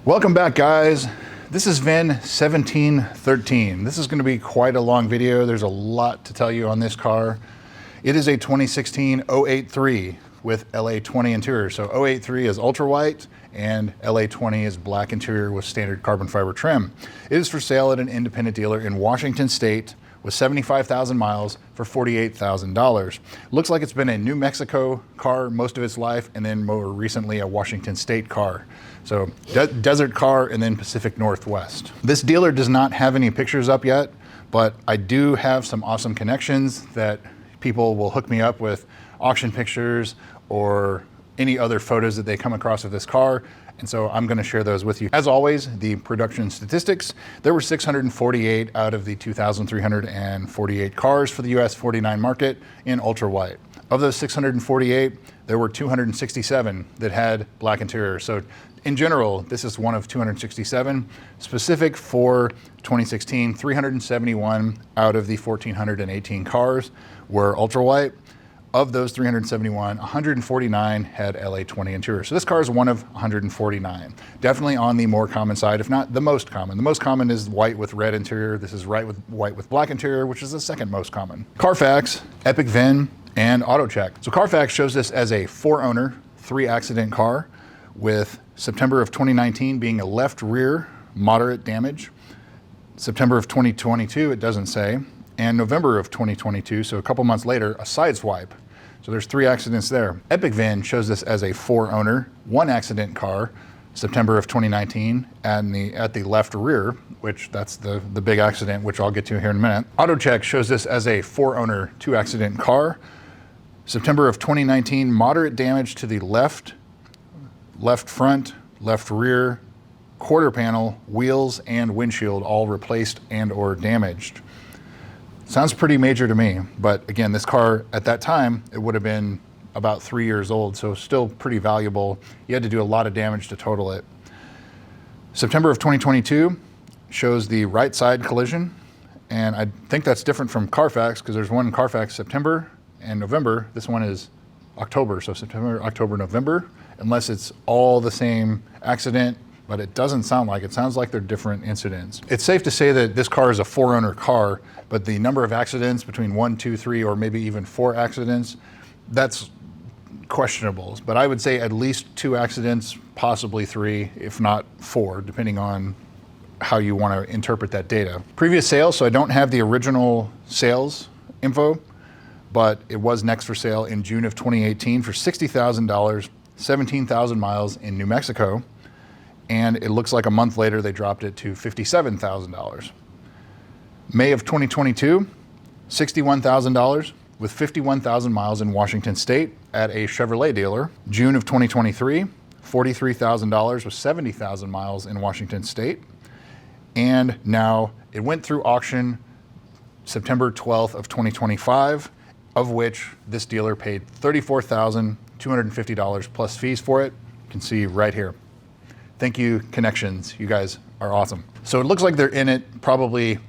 Welcome back, guys. This is VIN 1713. This is going to be quite a long video. There's a lot to tell you on this car. It is a 2016 083 with LA20 interior. So 083 is ultra white and LA20 is black interior with standard carbon fiber trim. It is for sale at an independent dealer in Washington State with 75,000 miles for $48,000. Looks like it's been a New Mexico car most of its life, and then more recently a Washington State car. So desert car and then Pacific Northwest. This dealer does not have any pictures up yet, but I do have some awesome connections that people will hook me up with auction pictures or any other photos that they come across of this car. And so I'm going to share those with you. As always, the production statistics, there were 648 out of the 2,348 cars for the US 49 market in ultra white. Of those 648, there were 267 that had black interior. So in general, this is one of 267. Specific for 2016, 371 out of the 1,418 cars were ultra white. Of those 371, 149 had LA20 interior. So this car is one of 149. Definitely on the more common side, if not the most common. The most common is white with red interior. This is white with black interior, which is the second most common. Carfax, Epic VIN, and AutoCheck. So Carfax shows this as a 4-owner, 3-accident car with September of 2019 being a left rear moderate damage. September of 2022, it doesn't say. And November of 2022, so a couple months later, a side swipe. So there's 3 accidents there. Epic VIN shows this as a 4-owner, 1-accident car, September of 2019, at the left rear, which that's the big accident, which I'll get to here in a minute. AutoCheck shows this as a 4-owner, 2-accident car, September of 2019, moderate damage to the left front, left rear, quarter panel, wheels, and windshield, all replaced and or damaged. Sounds pretty major to me, but again, this car at that time, it would have been about 3 years old, so still pretty valuable. You had to do a lot of damage to total it. September of 2022 shows the right side collision, and I think that's different from Carfax because there's one in Carfax September and November. This one is October, so September, October, November, unless it's all the same accident, but it doesn't sound like it. Sounds like they're different incidents. It's safe to say that this car is a 4-owner car, but the number of accidents between 1, 2, 3, or maybe even 4 accidents, that's questionable. But I would say at least 2 accidents, possibly 3, if not 4, depending on how you want to interpret that data. Previous sales, so I don't have the original sales info, but it was next for sale in June of 2018 for $60,000, 17,000 miles in New Mexico. And it looks like a month later they dropped it to $57,000. May of 2022, $61,000 with 51,000 miles in Washington State at a Chevrolet dealer. June of 2023, $43,000 with 70,000 miles in Washington State. And now it went through auction September 12th of 2025, of which this dealer paid $34,250 plus fees for it. You can see right here. Thank you, Connections. You guys are awesome. So it looks like they're in it probably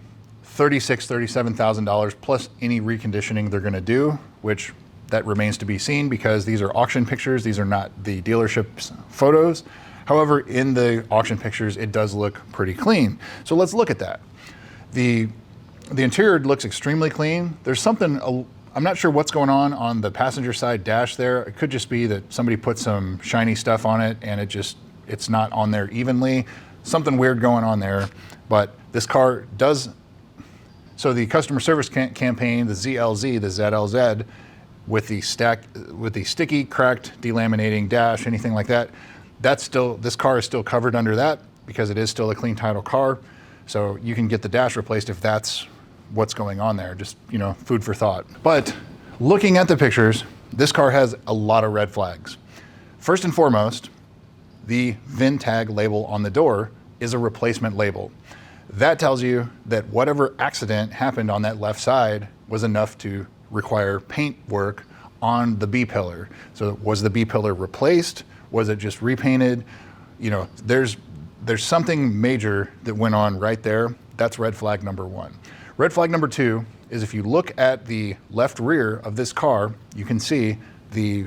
$36,000, $37,000 plus any reconditioning they're gonna do, which that remains to be seen because these are auction pictures. These are not the dealership's photos. However, in the auction pictures, it does look pretty clean. So let's look at that. The interior looks extremely clean. There's something, I'm not sure what's going on the passenger side dash there. It could just be that somebody put some shiny stuff on it and it's not on there evenly. Something weird going on there, but this car does, so the customer service campaign, the ZLZ, with the sticky, cracked, delaminating dash, anything like that, this car is still covered under that because it is still a clean title car. So you can get the dash replaced if that's what's going on there, just, food for thought. But looking at the pictures, this car has a lot of red flags. First and foremost, the VIN tag label on the door is a replacement label. That tells you that whatever accident happened on that left side was enough to require paint work on the B-pillar. So was the B-pillar replaced? Was it just repainted? There's something major that went on right there. That's red flag number 1. Red flag number 2 is if you look at the left rear of this car, you can see the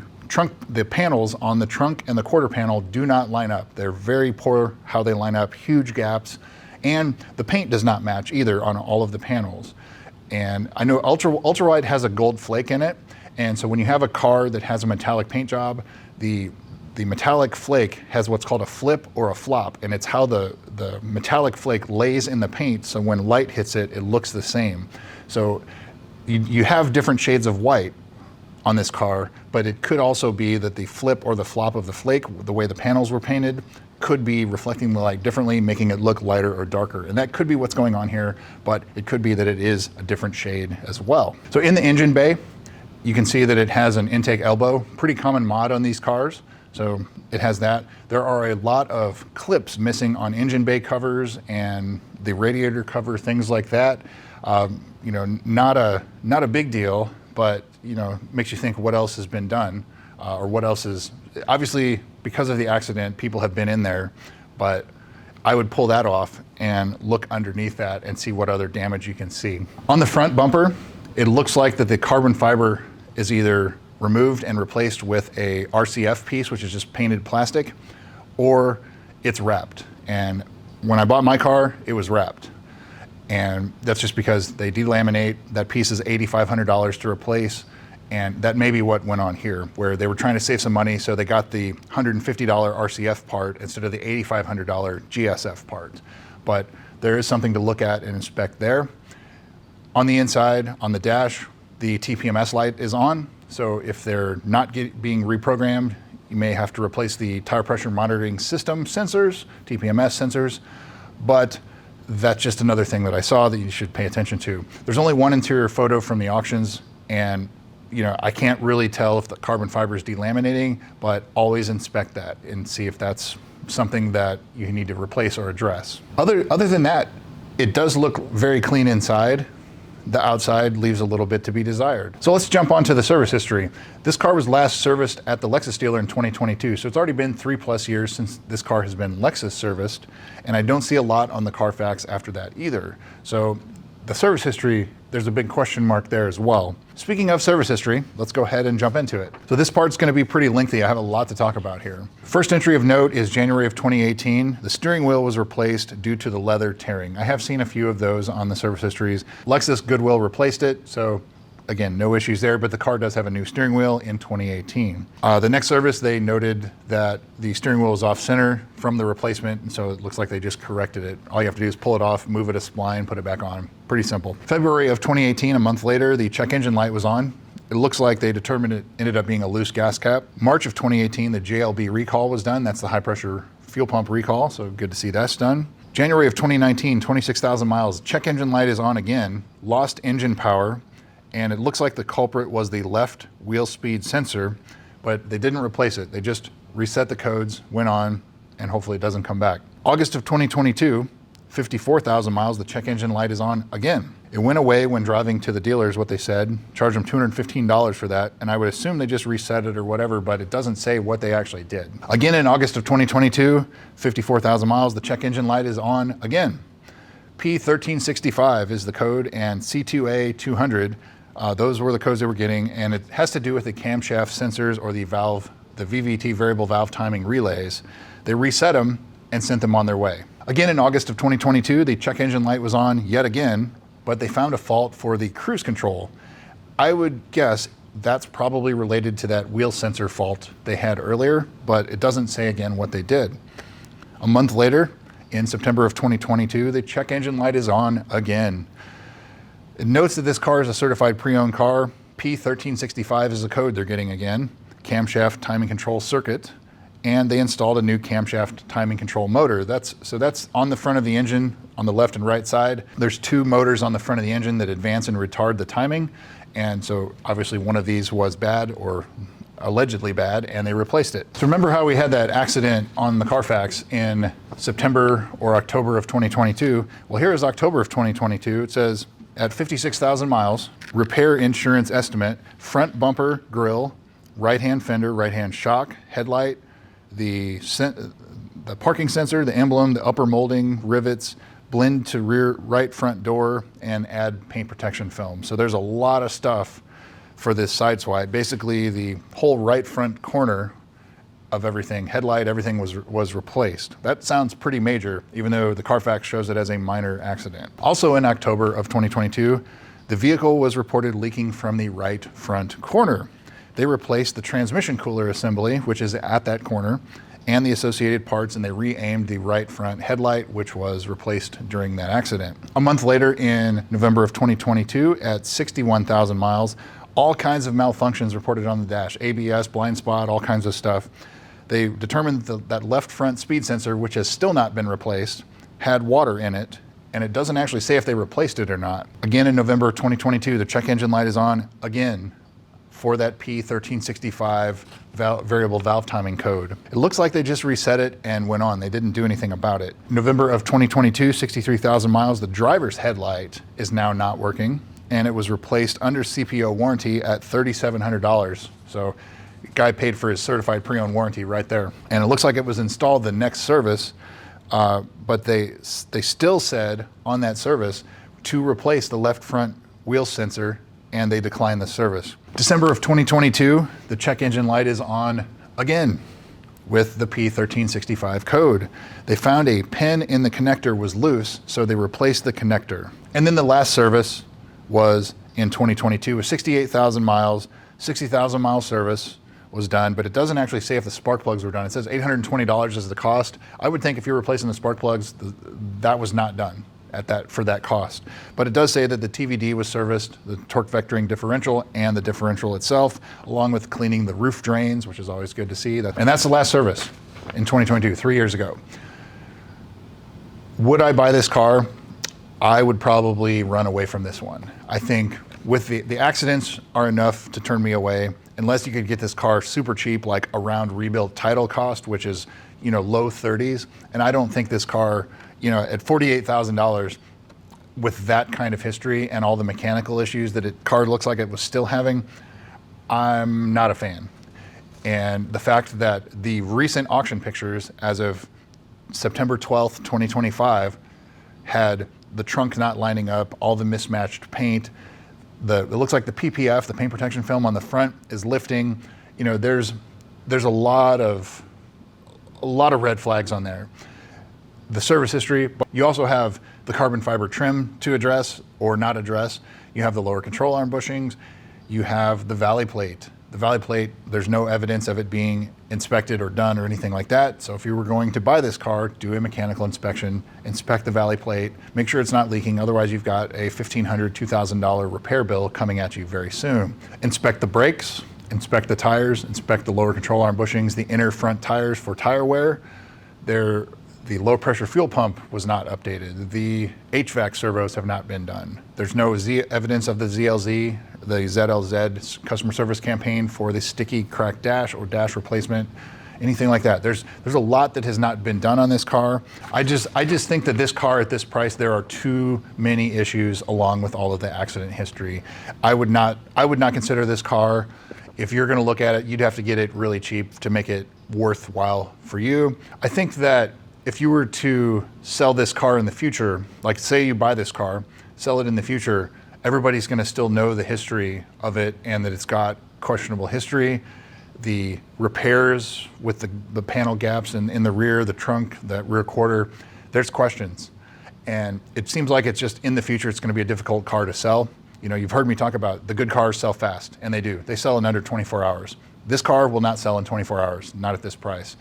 the panels on the trunk and the quarter panel do not line up. They're very poor how they line up, huge gaps, and the paint does not match either on all of the panels. And I know ultra wide has a gold flake in it, and so when you have a car that has a metallic paint job, the metallic flake has what's called a flip or a flop, and it's how the metallic flake lays in the paint, so when light hits it, it looks the same. So you have different shades of white on this car, but it could also be that the flip or the flop of the flake, the way the panels were painted, could be reflecting the light differently, making it look lighter or darker. And that could be what's going on here, but it could be that it is a different shade as well. So in the engine bay, you can see that it has an intake elbow, pretty common mod on these cars. So it has that. There are a lot of clips missing on engine bay covers and the radiator cover, things like that. You know, not a big deal, but you know, makes you think what else has been done, or what else is, obviously because of the accident, people have been in there, but I would pull that off and look underneath that and see what other damage you can see. On the front bumper, it looks like that the carbon fiber is either removed and replaced with a RCF piece, which is just painted plastic, or it's wrapped. And when I bought my car, it was wrapped. And that's just because they delaminate. That piece is $8,500 to replace. And that may be what went on here, where they were trying to save some money, so they got the $150 RCF part instead of the $8,500 GSF part. But there is something to look at and inspect there. On the inside, on the dash, the TPMS light is on. So if they're not being reprogrammed, you may have to replace the tire pressure monitoring system sensors, TPMS sensors. But that's just another thing that I saw that you should pay attention to. There's only one interior photo from the auctions, and you know, I can't really tell if the carbon fiber is delaminating, but always inspect that and see if that's something that you need to replace or address. Other than that, it does look very clean inside. The outside leaves a little bit to be desired. So let's jump onto the service history. This car was last serviced at the Lexus dealer in 2022, so it's already been 3+ years since this car has been Lexus serviced, and I don't see a lot on the Carfax after that either. So the service history, there's a big question mark there as well. Speaking of service history, let's go ahead and jump into it. So this part's gonna be pretty lengthy. I have a lot to talk about here. First entry of note is January of 2018. The steering wheel was replaced due to the leather tearing. I have seen a few of those on the service histories. Lexus Goodwill replaced it, so again, no issues there, but the car does have a new steering wheel in 2018. The next service, they noted that the steering wheel is off center from the replacement, and so it looks like they just corrected it. All you have to do is pull it off, move it a spline, put it back on. Pretty simple. February of 2018, a month later, the check engine light was on. It looks like they determined it ended up being a loose gas cap. March of 2018, the JLB recall was done. That's the high pressure fuel pump recall, so good to see that's done. January of 2019, 26,000 miles, check engine light is on again, lost engine power, and it looks like the culprit was the left wheel speed sensor, but they didn't replace it. They just reset the codes, went on, and hopefully it doesn't come back. August of 2022, 54,000 miles, the check engine light is on again. It went away when driving to the dealers, what they said, charged them $215 for that, and I would assume they just reset it or whatever, but it doesn't say what they actually did. Again in August of 2022, 54,000 miles, the check engine light is on again. P1365 is the code, and C2A200, those were the codes they were getting, and it has to do with the camshaft sensors or the VVT variable valve timing relays. They reset them and sent them on their way. Again in August of 2022, the check engine light was on yet again, but they found a fault for the cruise control. I would guess that's probably related to that wheel sensor fault they had earlier, but it doesn't say again what they did. A month later, in September of 2022, the check engine light is on again. It notes that this car is a certified pre-owned car. P1365 is the code they're getting again. Camshaft timing control circuit, and they installed a new camshaft timing control motor. That's on the front of the engine on the left and right side. There's two motors on the front of the engine that advance and retard the timing, and so obviously one of these was bad or allegedly bad, and they replaced it. So remember how we had that accident on the Carfax in September or October of 2022? Well, here is October of 2022. It says, at 56,000 miles, repair insurance estimate, front bumper, grille, right-hand fender, right-hand shock, headlight, the parking sensor, the emblem, the upper molding, rivets, blend to rear right front door, and add paint protection film. So there's a lot of stuff for this side swipe. Basically, the whole right front corner of everything, headlight, everything was replaced. That sounds pretty major, even though the Carfax shows it as a minor accident. Also in October of 2022, the vehicle was reported leaking from the right front corner. They replaced the transmission cooler assembly, which is at that corner, and the associated parts, and they re-aimed the right front headlight, which was replaced during that accident. A month later, in November of 2022, at 61,000 miles, all kinds of malfunctions reported on the dash, ABS, blind spot, all kinds of stuff. They determined that left front speed sensor, which has still not been replaced, had water in it, and it doesn't actually say if they replaced it or not. Again, in November 2022, the check engine light is on again for that P1365 variable valve timing code. It looks like they just reset it and went on. They didn't do anything about it. November of 2022, 63,000 miles, the driver's headlight is now not working, and it was replaced under CPO warranty at $3,700. So the guy paid for his certified pre-owned warranty right there. And it looks like it was installed the next service, but they still said on that service to replace the left front wheel sensor, and they declined the service. December of 2022, the check engine light is on again with the P1365 code. They found a pin in the connector was loose, so they replaced the connector. And then the last service was in 2022 with 68,000 miles, 60,000 mile service was done, but it doesn't actually say if the spark plugs were done. It says $820 is the cost. I would think if you're replacing the spark plugs, that was not done for that cost. But it does say that the TVD was serviced, the torque vectoring differential and the differential itself, along with cleaning the roof drains, which is always good to see. And that's the last service in 2022, 3 years ago. Would I buy this car? I would probably run away from this one. I think with the accidents are enough to turn me away, unless you could get this car super cheap, like around rebuild title cost, which is, low 30s. And I don't think this car, at $48,000 with that kind of history and all the mechanical issues that car looks like it was still having, I'm not a fan. And the fact that the recent auction pictures as of September 12th, 2025 had the trunk not lining up, all the mismatched paint, it looks like the PPF, the paint protection film on the front is lifting. There's a lot of red flags on there. The service history, but you also have the carbon fiber trim to address or not address. You have the lower control arm bushings. You have the valley plate. The valley plate, there's no evidence of it being inspected or done or anything like that. So if you were going to buy this car, do a mechanical inspection, inspect the valley plate, make sure it's not leaking. Otherwise, you've got a $1,500, $2,000 repair bill coming at you very soon. Inspect the brakes, inspect the tires, inspect the lower control arm bushings, the inner front tires for tire wear. The low pressure fuel pump was not updated. The HVAC servos have not been done. There's no evidence of the ZLZ, the ZLZ customer service campaign for the sticky cracked dash or dash replacement, anything like that. There's a lot that has not been done on this car. I just think that this car at this price, there are too many issues along with all of the accident history. I would not consider this car. If you're gonna look at it, you'd have to get it really cheap to make it worthwhile for you. I think that if you were to sell this car in the future, like say you buy this car, sell it in the future, everybody's gonna still know the history of it and that it's got questionable history. The repairs with the panel gaps in the rear, the trunk, that rear quarter, there's questions. And it seems like it's just in the future, it's gonna be a difficult car to sell. You've heard me talk about the good cars sell fast, and they do. They sell in under 24 hours. This car will not sell in 24 hours, not at this price.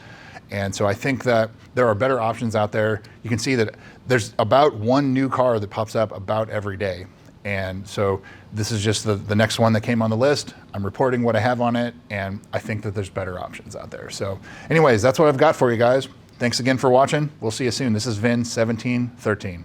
And so I think that there are better options out there. You can see that there's about one new car that pops up about every day. And so this is just the next one that came on the list. I'm reporting what I have on it, and I think that there's better options out there. So anyways, that's what I've got for you guys. Thanks again for watching. We'll see you soon. This is Vin 1713.